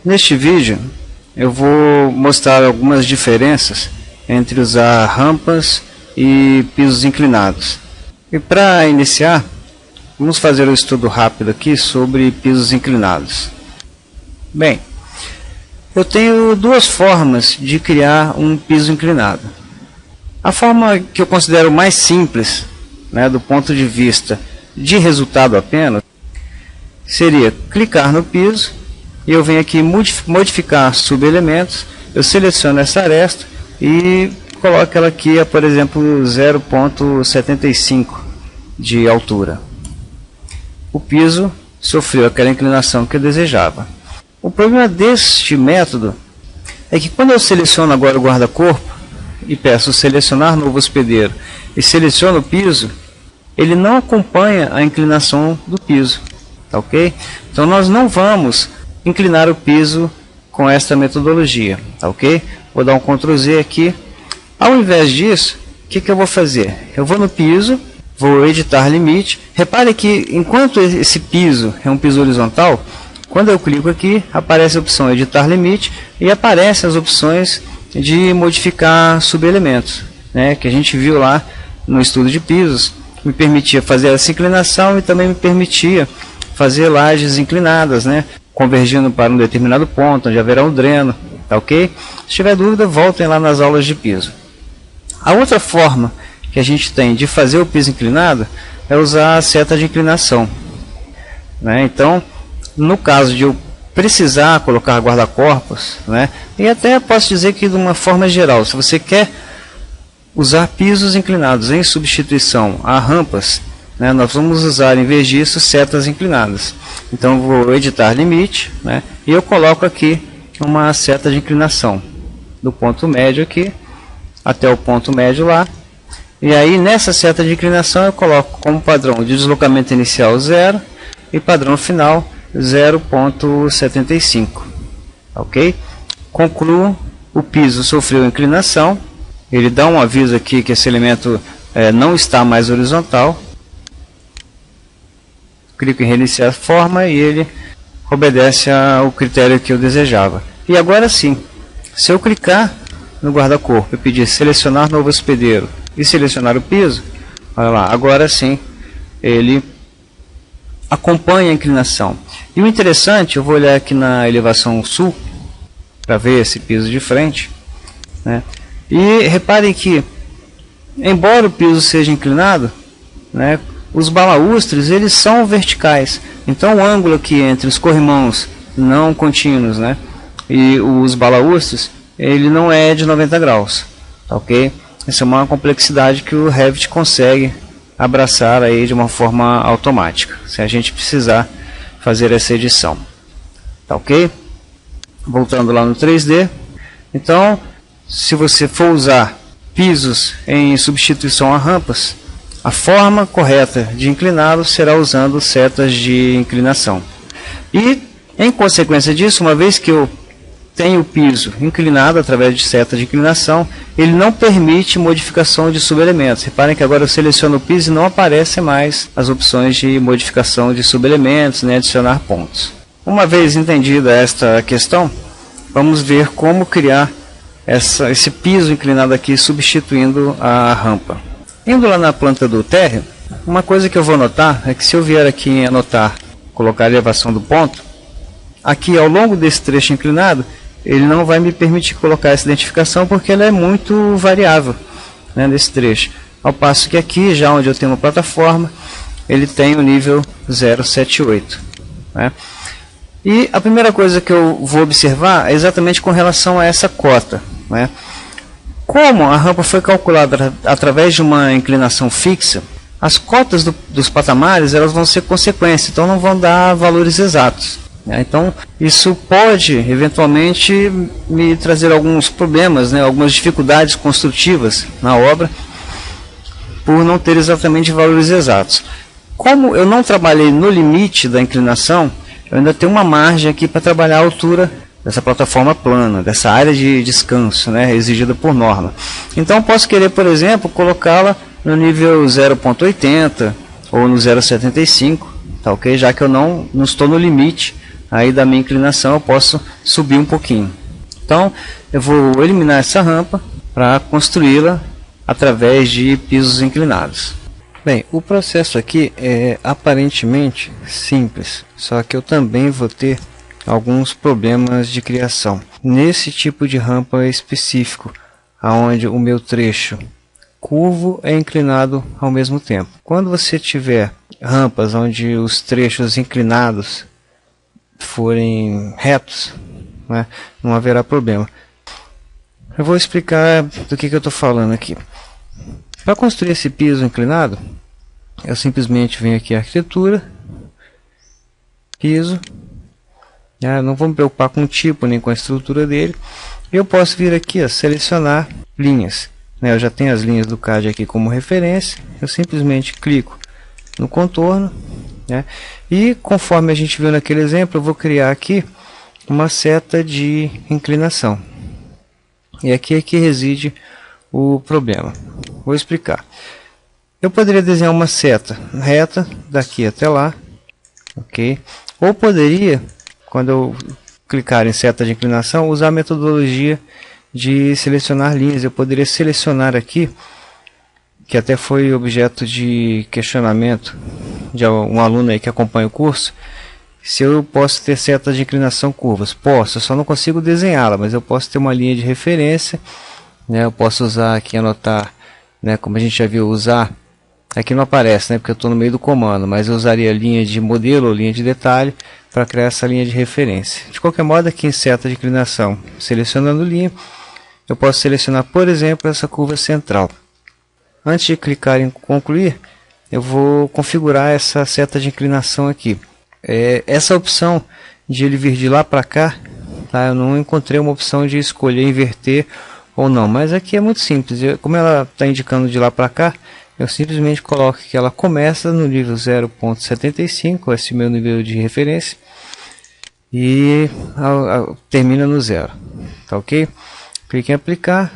Neste vídeo eu vou mostrar algumas diferenças entre usar rampas e pisos inclinados. E para iniciar, vamos fazer um estudo rápido aqui sobre pisos inclinados. Bem, eu tenho duas formas de criar um piso inclinado. A forma que eu considero mais simples, do ponto de vista de resultado apenas, seria clicar no piso e eu venho aqui modificar subelementos, eu seleciono essa aresta e coloco ela aqui a, por exemplo, 0,75 de altura. O piso sofreu aquela inclinação que eu desejava. O problema deste método é que quando eu seleciono agora o guarda-corpo e peço selecionar novo hospedeiro e seleciono o piso, ele não acompanha a inclinação do piso, tá ok? Então nós não vamos inclinar o piso com esta metodologia, tá ok? Vou dar um Ctrl Z aqui. Ao invés disso, o que eu vou fazer? Eu vou no piso, vou editar limite. Repare que enquanto esse piso é um piso horizontal, quando eu clico aqui, aparece a opção editar limite e aparecem as opções de modificar subelementos, que a gente viu lá no estudo de pisos. Me permitia fazer essa inclinação e também me permitia fazer lajes inclinadas, convergindo para um determinado ponto, onde haverá um dreno, tá ok? Se tiver dúvida, voltem lá nas aulas de piso. A outra forma que a gente tem de fazer o piso inclinado é usar a seta de inclinação. Então, no caso de eu precisar colocar guarda-corpos, e até posso dizer que de uma forma geral, se você quer usar pisos inclinados em substituição a rampas, nós vamos usar, em vez disso, setas inclinadas. Então eu vou editar limite, e eu coloco aqui uma seta de inclinação do ponto médio aqui até o ponto médio lá. E aí nessa seta de inclinação eu coloco como padrão de deslocamento inicial 0 e padrão final 0,75, ok? Concluo, o piso sofreu inclinação, ele dá um aviso aqui que esse elemento não está mais horizontal. Clico em reiniciar a forma e ele obedece ao critério que eu desejava. E agora sim, se eu clicar no guarda-corpo e pedir selecionar novo hospedeiro e selecionar o piso, olha lá, agora sim ele acompanha a inclinação. E o interessante, eu vou olhar aqui na elevação sul para ver esse piso de frente, e reparem que, embora o piso seja inclinado, os balaústres eles são verticais. Então o ângulo aqui entre os corrimãos não contínuos, e os balaústres, ele não é de 90 graus, tá ok? Essa é uma complexidade que o Revit consegue abraçar aí de uma forma automática, se a gente precisar fazer essa edição, tá ok? Voltando lá no 3D, então se você for usar pisos em substituição a rampas, a forma correta de incliná-lo será usando setas de inclinação. E em consequência disso, uma vez que eu tenho o piso inclinado através de seta de inclinação, ele não permite modificação de subelementos. Reparem que agora eu seleciono o piso e não aparecem mais as opções de modificação de subelementos, adicionar pontos. Uma vez entendida esta questão, vamos ver como criar esse piso inclinado aqui substituindo a rampa. Indo lá na planta do térreo, uma coisa que eu vou notar é que se eu vier aqui em anotar, colocar a elevação do ponto, aqui ao longo desse trecho inclinado, ele não vai me permitir colocar essa identificação porque ela é muito variável nesse trecho. Ao passo que aqui, já onde eu tenho uma plataforma, ele tem o nível 078. E a primeira coisa que eu vou observar é exatamente com relação a essa cota. Como a rampa foi calculada através de uma inclinação fixa, as cotas dos patamares elas vão ser consequência, então não vão dar valores exatos. Então isso pode eventualmente me trazer alguns problemas, algumas dificuldades construtivas na obra, por não ter exatamente valores exatos. Como eu não trabalhei no limite da inclinação, eu ainda tenho uma margem aqui para trabalhar a altura dessa plataforma plana, dessa área de descanso, exigida por norma. Então posso querer, por exemplo, colocá-la no nível 0,80 ou no 0,75, tá ok? Já que eu não estou no limite aí da minha inclinação, eu posso subir um pouquinho. Então eu vou eliminar essa rampa para construí-la através de pisos inclinados. Bem, o processo aqui é aparentemente simples, só que eu também vou ter alguns problemas de criação nesse tipo de rampa específico, aonde o meu trecho curvo é inclinado ao mesmo tempo. Quando você tiver rampas onde os trechos inclinados forem retos, né, não haverá problema. Eu vou explicar do que eu estou falando aqui. Para construir esse piso inclinado, eu simplesmente venho aqui em arquitetura, piso, não vou me preocupar com o tipo nem com a estrutura dele. Eu posso vir aqui selecionar linhas. Eu já tenho as linhas do CAD aqui como referência, eu simplesmente clico no contorno, e conforme a gente viu naquele exemplo, eu vou criar aqui uma seta de inclinação. E aqui é que reside o problema. Vou explicar. Eu poderia desenhar uma seta reta daqui até lá, ok? Ou poderia, quando eu clicar em seta de inclinação, usar a metodologia de selecionar linhas. Eu poderia selecionar aqui, que até foi objeto de questionamento de um aluno aí que acompanha o curso, se eu posso ter setas de inclinação curvas. Posso, eu só não consigo desenhá-la, mas eu posso ter uma linha de referência, eu posso usar aqui, anotar, como a gente já viu, usar, aqui não aparece, porque eu estou no meio do comando, mas eu usaria linha de modelo ou linha de detalhe para criar essa linha de referência. De qualquer modo, aqui em seta de inclinação, selecionando linha, eu posso selecionar, por exemplo, essa curva central. Antes de clicar em concluir, eu vou configurar essa seta de inclinação aqui. Essa opção de ele vir de lá para cá, eu não encontrei uma opção de escolher inverter ou não, mas aqui é muito simples. Como ela está indicando de lá para cá, eu simplesmente coloco que ela começa no nível 0.75, esse meu nível de referência, e termina no 0. Tá ok? Clique em aplicar,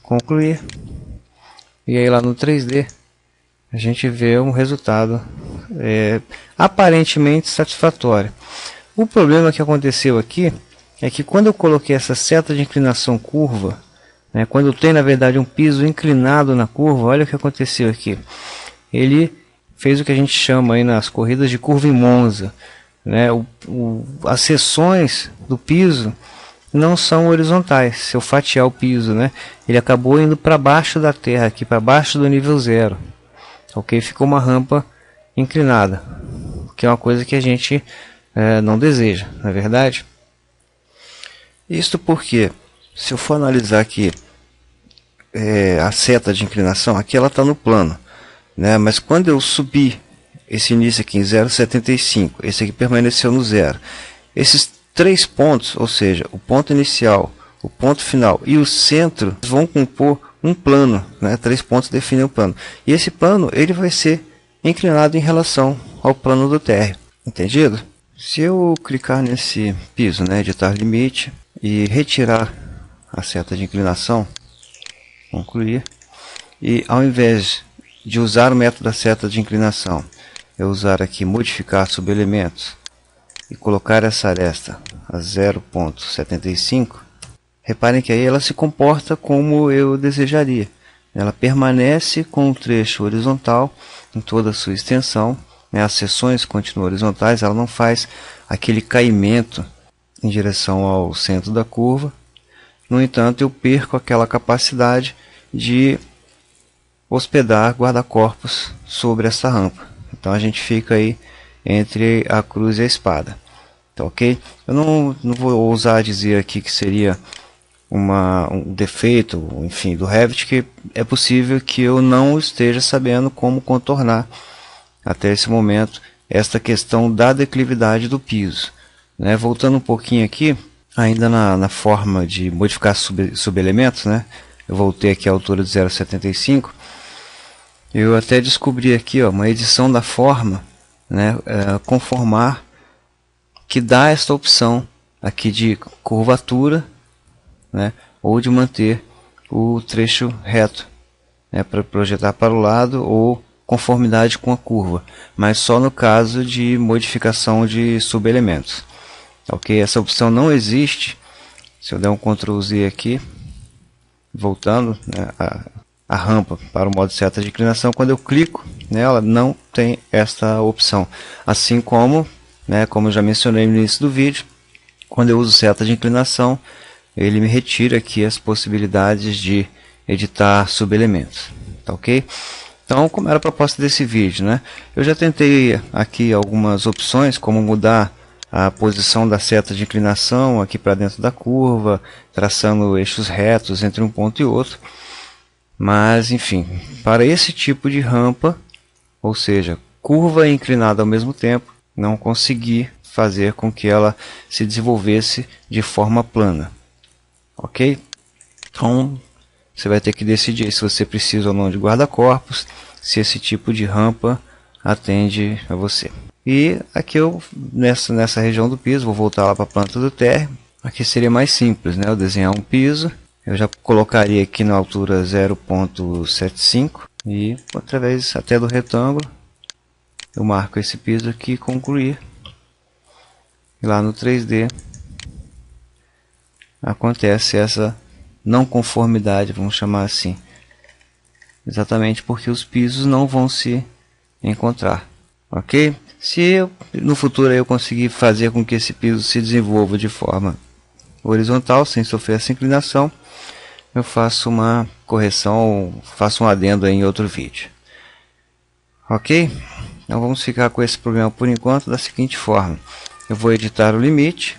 concluir, e aí lá no 3D a gente vê um resultado aparentemente satisfatório. O problema que aconteceu aqui é que quando eu coloquei essa seta de inclinação curva, quando eu tenho na verdade um piso inclinado na curva, olha o que aconteceu aqui. Ele fez o que a gente chama aí nas corridas de curva em Monza. As seções do piso não são horizontais. Se eu fatiar o piso, ele acabou indo para baixo da terra, aqui para baixo do nível 0. Ok? Ficou uma rampa inclinada, que é uma coisa que a gente não deseja, não é verdade? Isto porque, se eu for analisar aqui a seta de inclinação, aqui ela está no plano, mas quando eu subir esse início aqui em 0,75, esse aqui permaneceu no 0. Esses 3 pontos, ou seja, o ponto inicial, o ponto final e o centro, vão compor um plano, 3 pontos definem o plano. E esse plano ele vai ser inclinado em relação ao plano do térreo. Entendido? Se eu clicar nesse piso, editar limite, e retirar a seta de inclinação, concluir, e ao invés de usar o método da seta de inclinação, eu usar aqui modificar subelementos e colocar essa aresta a 0.75, reparem que aí ela se comporta como eu desejaria. Ela permanece com o trecho horizontal em toda a sua extensão, as seções continuam horizontais, ela não faz aquele caimento em direção ao centro da curva. No entanto, eu perco aquela capacidade de hospedar guarda-corpos sobre essa rampa. Então a gente fica aí entre a cruz e a espada. Tá, ok? Eu não vou ousar dizer aqui que seria um defeito, enfim, do Revit, que é possível que eu não esteja sabendo como contornar até esse momento esta questão da declividade do piso. Voltando um pouquinho aqui, ainda na forma de modificar subelementos, eu voltei aqui à altura de 0,75, eu até descobri aqui uma edição da forma, conformar, que dá esta opção aqui de curvatura, ou de manter o trecho reto, para projetar para o lado ou conformidade com a curva, mas só no caso de modificação de subelementos. ok? Essa opção não existe. Se eu der um Ctrl Z aqui, voltando, né, a rampa para o modo seta de inclinação, quando eu clico nela, não tem esta opção. Assim como, né, como eu já mencionei no início do vídeo, quando eu uso seta de inclinação, ele me retira aqui as possibilidades de editar subelementos, tá ok? Então, como era a proposta desse vídeo, né, eu já tentei aqui algumas opções, como mudar a posição da seta de inclinação aqui para dentro da curva, traçando eixos retos entre um ponto e outro. Mas, enfim, para esse tipo de rampa, ou seja, curva e inclinada ao mesmo tempo, não consegui fazer com que ela se desenvolvesse de forma plana. Ok? Então, você vai ter que decidir se você precisa ou não de guarda-corpos, se esse tipo de rampa atende a você. E aqui eu, nessa região do piso, vou voltar lá para a planta do térreo. Aqui seria mais simples, né? Eu desenhar um piso, eu já colocaria aqui na altura 0.75 e através até do retângulo eu marco esse piso aqui e concluir. E lá no 3D acontece essa não conformidade, vamos chamar assim, exatamente porque os pisos não vão se encontrar, ok? Se no futuro eu conseguir fazer com que esse piso se desenvolva de forma horizontal, sem sofrer essa inclinação, eu faço uma correção, faço um adendo em outro vídeo. Ok? Então vamos ficar com esse problema por enquanto da seguinte forma. Eu vou editar o limite,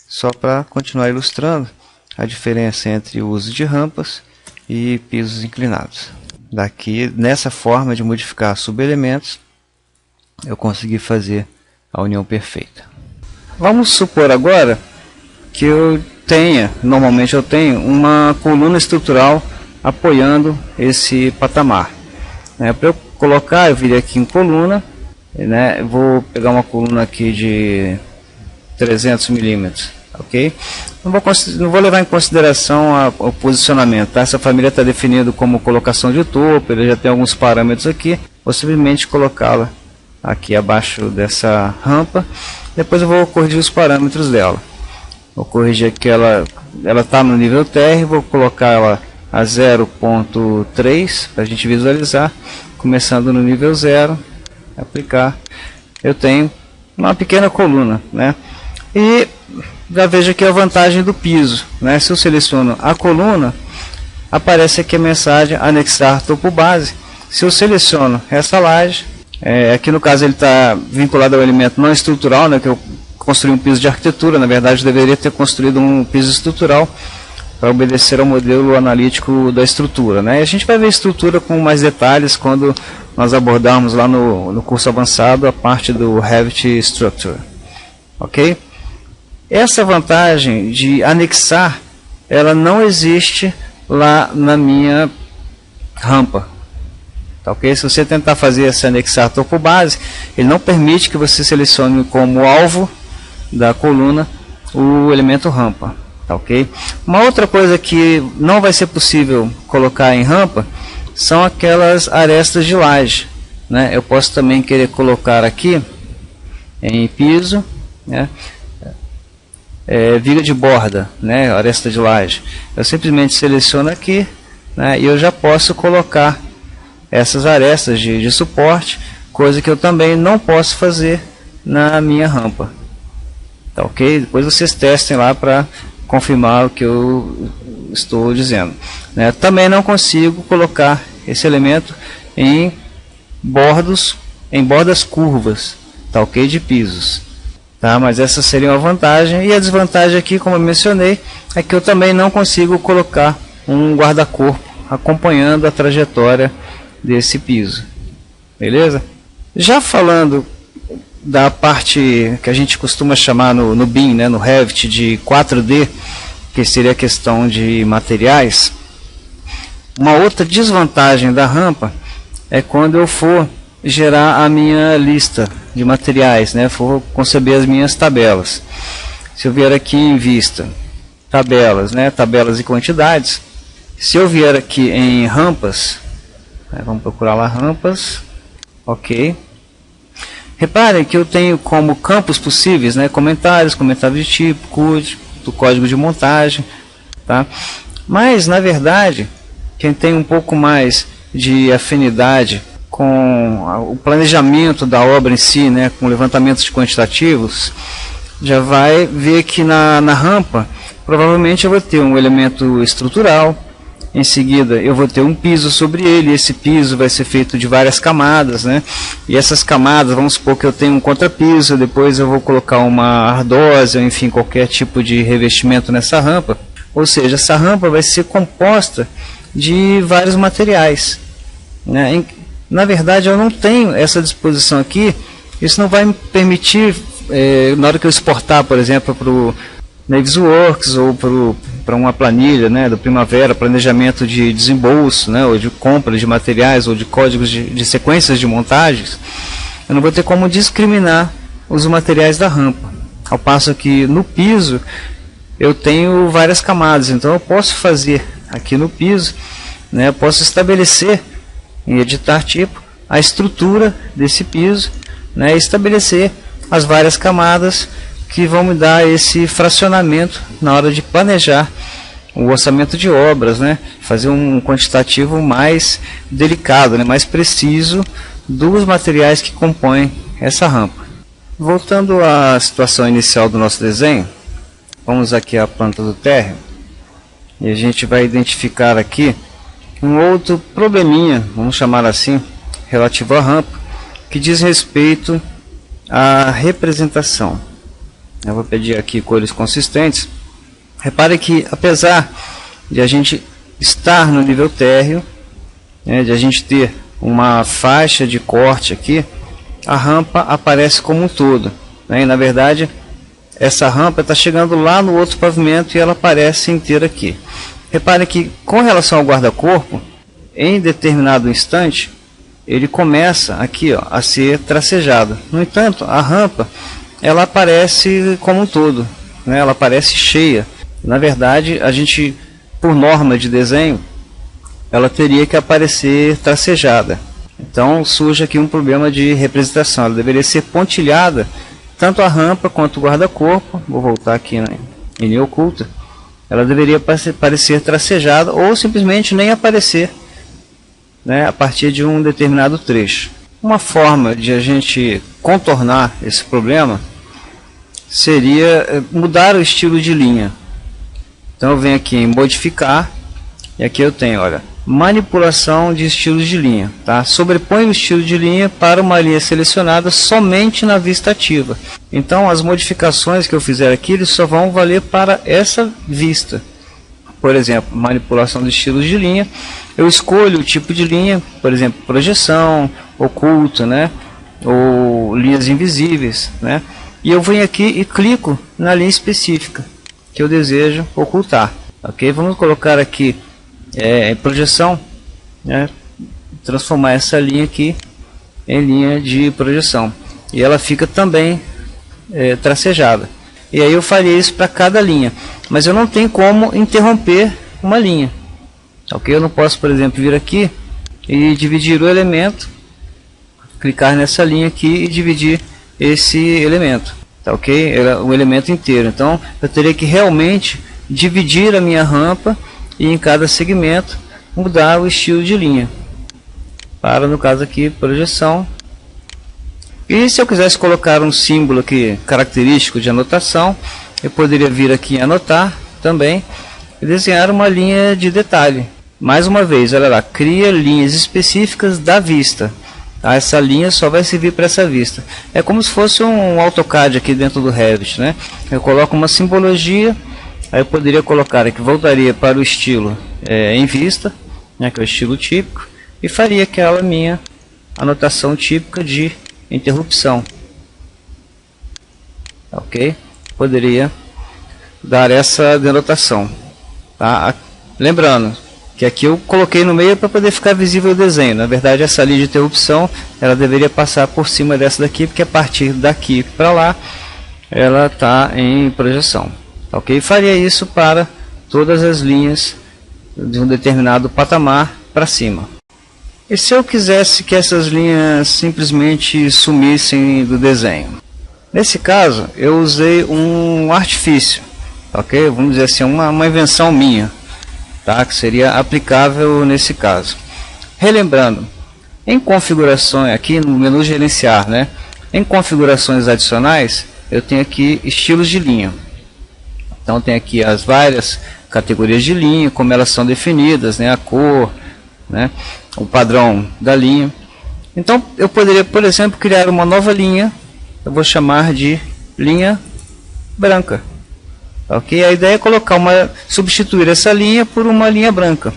só para continuar ilustrando a diferença entre o uso de rampas e pisos inclinados. Daqui, nessa forma de modificar subelementos, eu consegui fazer a união perfeita. Vamos supor agora que eu tenha, normalmente eu tenho, uma coluna estrutural apoiando esse patamar. Para eu colocar, eu virei aqui em coluna, né, vou pegar uma coluna aqui de 300 milímetros, ok? Não vou levar em consideração o posicionamento, tá? Essa família está definida como colocação de topo, ele já tem alguns parâmetros aqui, vou simplesmente colocá-la aqui abaixo dessa rampa. Depois eu vou corrigir os parâmetros dela. Vou corrigir aqui, ela está no nível térreo, vou colocar ela a 0.3 para a gente visualizar, começando no nível 0, aplicar. Eu tenho uma pequena coluna, né? E já vejo aqui a vantagem do piso, né? Se eu seleciono a coluna, aparece aqui a mensagem anexar topo base. Se eu seleciono essa laje, aqui no caso ele está vinculado ao elemento não estrutural, né, que eu construí um piso de arquitetura, na verdade eu deveria ter construído um piso estrutural para obedecer ao modelo analítico da estrutura, né? E a gente vai ver a estrutura com mais detalhes quando nós abordarmos lá no curso avançado a parte do Revit Structure, ok? Essa vantagem de anexar, ela não existe lá na minha rampa. Tá, okay? Se você tentar fazer esse anexar topo base, ele não permite que você selecione como alvo da coluna o elemento rampa. Tá, okay? Uma outra coisa que não vai ser possível colocar em rampa são aquelas arestas de laje, né? Eu posso também querer colocar aqui em piso, né? Viga de borda, né? Aresta de laje. Eu simplesmente seleciono aqui, né? E eu já posso colocar essas arestas de suporte, coisa que eu também não posso fazer na minha rampa. Tá, ok? Depois vocês testem lá para confirmar o que eu estou dizendo, né? Também não consigo colocar esse elemento em bordas curvas, tá, ok? De pisos, tá? Mas essa seria uma vantagem. E a desvantagem aqui, como eu mencionei, é que eu também não consigo colocar um guarda-corpo acompanhando a trajetória desse piso, beleza? Já falando da parte que a gente costuma chamar no BIM, né, no Revit de 4D, que seria a questão de materiais, uma outra desvantagem da rampa é quando eu for gerar a minha lista de materiais, né, for conceber as minhas tabelas. Se eu vier aqui em vista, tabelas, né, tabelas e quantidades, se eu vier aqui em rampas, vamos procurar lá rampas, ok. Reparem que eu tenho como campos possíveis, né, comentários de tipo, CUT, do código de montagem, tá? Mas, na verdade, quem tem um pouco mais de afinidade com o planejamento da obra em si, né, com levantamentos de quantitativos, já vai ver que na rampa, provavelmente eu vou ter um elemento estrutural, em seguida eu vou ter um piso sobre ele, esse piso vai ser feito de várias camadas, né? E essas camadas, vamos supor que eu tenho um contrapiso, depois eu vou colocar uma ardósia, enfim, qualquer tipo de revestimento nessa rampa. Ou seja, essa rampa vai ser composta de vários materiais, né? Na verdade eu não tenho essa disposição aqui, isso não vai me permitir, na hora que eu exportar, por exemplo, para o Navisworks ou para uma planilha, né, do Primavera, planejamento de desembolso, né, ou de compra de materiais ou de códigos de sequências de montagens, eu não vou ter como discriminar os materiais da rampa. Ao passo que no piso eu tenho várias camadas, então eu posso fazer aqui no piso, né, eu posso estabelecer em editar tipo a estrutura desse piso, né, estabelecer as várias camadas que vão me dar esse fracionamento na hora de planejar o orçamento de obras, né? Fazer um quantitativo mais delicado, né? Mais preciso dos materiais que compõem essa rampa. Voltando à situação inicial do nosso desenho, vamos aqui à planta do térreo e a gente vai identificar aqui um outro probleminha, vamos chamar assim, relativo à rampa, que diz respeito à representação. Eu vou pedir aqui cores consistentes. Repare que apesar de a gente estar no nível térreo, né, de a gente ter uma faixa de corte aqui, a rampa aparece como um todo, né, e na verdade essa rampa está chegando lá no outro pavimento e ela aparece inteira aqui. Repare que com relação ao guarda-corpo, em determinado instante ele começa aqui, ó, a ser tracejado. No entanto, a rampa ela aparece como um todo, né? Ela aparece cheia. Na verdade, a gente, por norma de desenho, ela teria que aparecer tracejada. Então surge aqui um problema de representação. Ela deveria ser pontilhada, tanto a rampa quanto o guarda-corpo. Vou voltar aqui em linha oculta. Ela deveria parecer tracejada ou simplesmente nem aparecer, né, a partir de um determinado trecho. Uma forma de a gente contornar esse problema seria mudar o estilo de linha. Então eu venho aqui em modificar e aqui eu tenho, olha, manipulação de estilos de linha, tá? Sobrepõe o estilo de linha para uma linha selecionada somente na vista ativa. Então as modificações que eu fizer aqui, eles só vão valer para essa vista. Por exemplo, manipulação de estilos de linha, eu escolho o tipo de linha, por exemplo, projeção, oculta, né, ou linhas invisíveis, né, e eu venho aqui e clico na linha específica que eu desejo ocultar. Ok, vamos colocar aqui projeção, né, transformar essa linha aqui em linha de projeção e ela fica também tracejada. E aí eu faria isso para cada linha, mas eu não tenho como interromper uma linha. Ok, eu não posso, por exemplo, vir aqui e dividir o elemento, clicar nessa linha aqui e dividir esse elemento, tá ok? O elemento inteiro. Então eu teria que realmente dividir a minha rampa e em cada segmento mudar o estilo de linha. Para, no caso aqui, projeção. E se eu quisesse colocar um símbolo aqui característico de anotação, eu poderia vir aqui em anotar também e desenhar uma linha de detalhe. Mais uma vez, olha lá, cria linhas específicas da vista. Tá? Essa linha só vai servir para essa vista. É como se fosse um AutoCAD aqui dentro do Revit, né? Eu coloco uma simbologia, aí eu poderia colocar aqui, voltaria para o estilo em vista, né, que é o estilo típico, e faria aquela minha anotação típica de interrupção. Ok? Poderia dar essa denotação. Tá? Lembrando que aqui eu coloquei no meio para poder ficar visível o desenho. Na verdade, essa linha de interrupção ela deveria passar por cima dessa daqui, porque a partir daqui para lá ela está em projeção. Ok? Faria isso para todas as linhas de um determinado patamar para cima. E se eu quisesse que essas linhas simplesmente sumissem do desenho? Nesse caso, eu usei um artifício, ok? Vamos dizer assim, uma invenção minha, tá? Que seria aplicável nesse caso. Relembrando, em configurações, aqui no menu gerenciar, né? Em configurações adicionais, eu tenho aqui estilos de linha. Então tem aqui as várias categorias de linha, como elas são definidas, né? A cor, né? O padrão da linha. Então eu poderia, por exemplo, criar uma nova linha. Eu vou chamar de linha branca. Ok? A ideia é substituir essa linha por uma linha branca.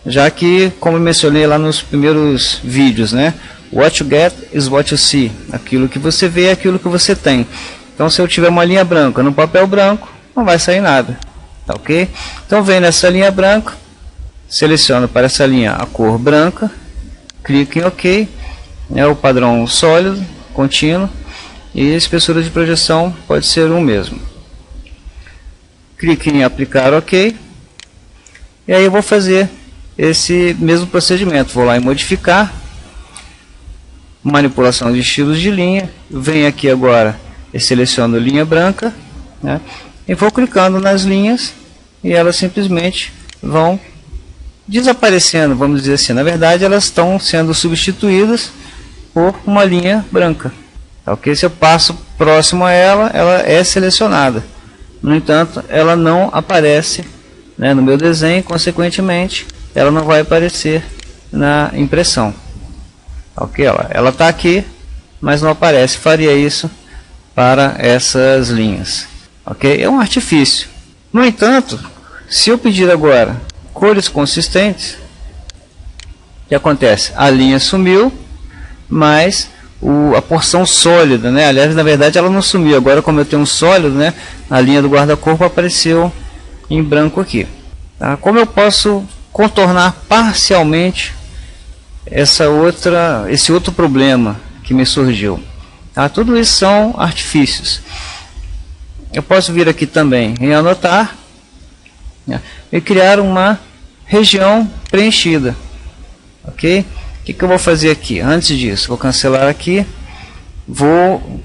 Já que, como eu mencionei lá nos primeiros vídeos, né? What you get is what you see. Aquilo que você vê é aquilo que você tem. Então, se eu tiver uma linha branca no papel branco, não vai sair nada. Tá ok? Então, venho nessa linha branca, seleciono para essa linha a cor branca, clico em OK, né? O padrão sólido, contínuo, e a espessura de projeção pode ser um mesmo. Clique em aplicar OK, e aí eu vou fazer esse mesmo procedimento. Vou lá em modificar, manipulação de estilos de linha, venho aqui agora e seleciono linha branca, né? E vou clicando nas linhas e elas simplesmente vão desaparecendo, vamos dizer assim. Na verdade, elas estão sendo substituídas por uma linha branca. Ok? Se eu passo próximo a ela, ela é selecionada. No entanto, ela não aparece, né, no meu desenho, consequentemente, ela não vai aparecer na impressão. Ok? Ela está aqui, mas não aparece. Faria isso para essas linhas. Ok? É um artifício. No entanto, se eu pedir agora cores consistentes, o que acontece? A linha sumiu, mas a porção sólida, né? Aliás, na verdade ela não sumiu. Agora, como eu tenho um sólido, né? A linha do guarda-corpo apareceu em branco aqui. Tá? Como eu posso contornar parcialmente esse outro problema que me surgiu? Tá? Tudo isso são artifícios. Eu posso vir aqui também em anotar, né, e criar uma região preenchida. Ok? O que eu vou fazer aqui? Antes disso, vou cancelar aqui, vou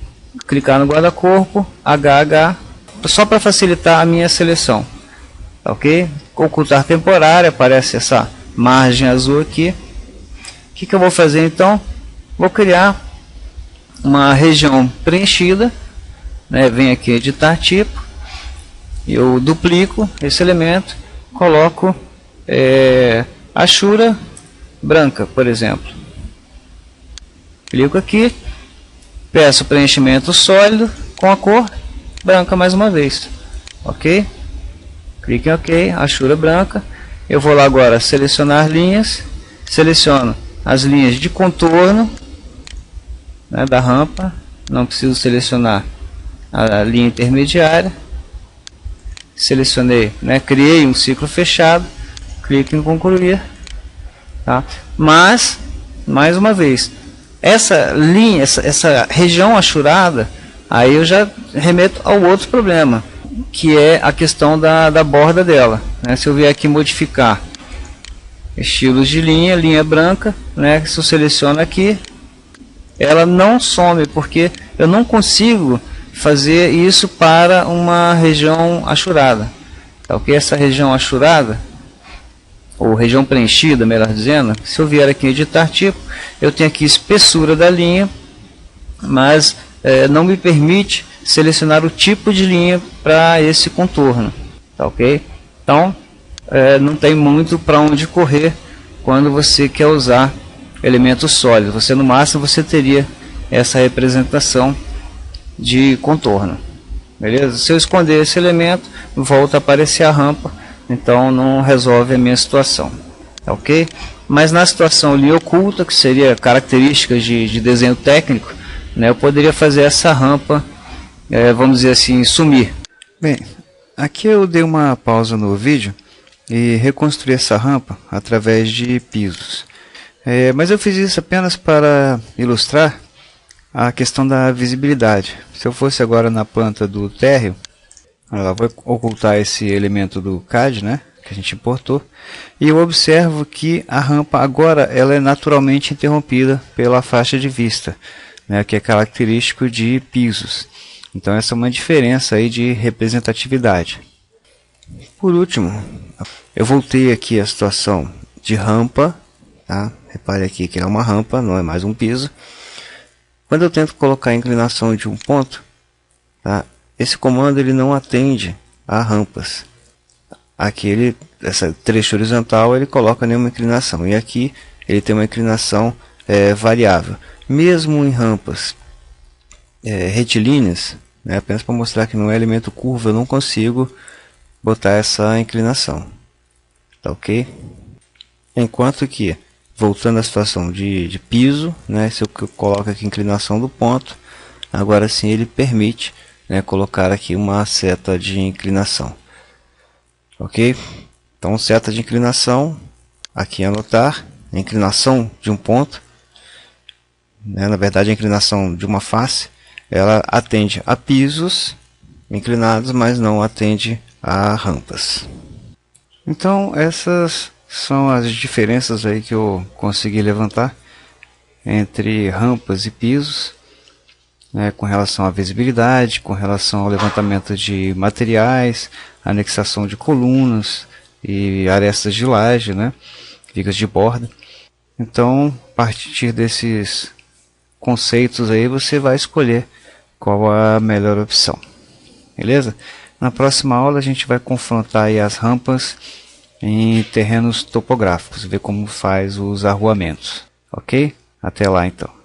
clicar no guarda-corpo, HH, só para facilitar a minha seleção. Ok? Ocultar temporária, aparece essa margem azul aqui. O que eu vou fazer então? Vou criar uma região preenchida, né? Venho aqui editar tipo, eu duplico esse elemento, coloco Ashura branca, por exemplo. Clico aqui, peço preenchimento sólido com a cor branca mais uma vez. Ok? Clique em OK, Ashura branca. Eu vou lá agora selecionar linhas, seleciono as linhas de contorno, né, da rampa. Não preciso selecionar a linha intermediária. Selecionei, né, criei um ciclo fechado, clique em concluir. Tá? Mas, mais uma vez, essa linha, essa região achurada, aí eu já remeto ao outro problema, que é a questão da borda dela. Né? Se eu vier aqui modificar estilos de linha branca, né? Se eu seleciono aqui, ela não some, porque eu não consigo fazer isso para uma região achurada. Tá, ok? Essa região achurada, ou região preenchida, melhor dizendo, se eu vier aqui em editar tipo, eu tenho aqui espessura da linha, mas não me permite selecionar o tipo de linha para esse contorno. Tá, ok? Então, não tem muito para onde correr quando você quer usar elementos sólidos. Você, no máximo, você teria essa representação de contorno. Beleza? Se eu esconder esse elemento, volta a aparecer a rampa, então não resolve a minha situação. Ok? Mas na situação ali oculta, que seria características de desenho técnico, né, eu poderia fazer essa rampa, vamos dizer assim, sumir. Bem, aqui eu dei uma pausa no vídeo e reconstruí essa rampa através de pisos. Mas eu fiz isso apenas para ilustrar a questão da visibilidade. Se eu fosse agora na planta do térreo, vou ocultar esse elemento do CAD, né? que a gente importou, e eu observo que a rampa agora ela é naturalmente interrompida pela faixa de vista, né, que é característico de pisos. Então essa é uma diferença aí de representatividade. Por último, eu voltei aqui à situação de rampa, tá? Repare aqui que é uma rampa, não é mais um piso. Quando eu tento colocar a inclinação de um ponto, tá? Esse comando ele não atende a rampas. Aqui essa trecho horizontal ele coloca nenhuma inclinação, e aqui ele tem uma inclinação variável. Mesmo em rampas retilíneas, né, apenas para mostrar que não é elemento curvo, eu não consigo botar essa inclinação, tá ok? Enquanto que, voltando à situação de piso, né, se eu coloco aqui a inclinação do ponto, agora sim ele permite, né, colocar aqui uma seta de inclinação, ok? Então seta de inclinação, aqui anotar, a inclinação de um ponto, né, na verdade a inclinação de uma face, ela atende a pisos inclinados, mas não atende a rampas. Então essas são as diferenças aí que eu consegui levantar entre rampas e pisos, né, com relação à visibilidade, com relação ao levantamento de materiais, anexação de colunas e arestas de laje, né, vigas de borda. Então, a partir desses conceitos aí, você vai escolher qual a melhor opção. Beleza? Na próxima aula a gente vai confrontar aí as rampas em terrenos topográficos, ver como faz os arruamentos. Ok? Até lá então.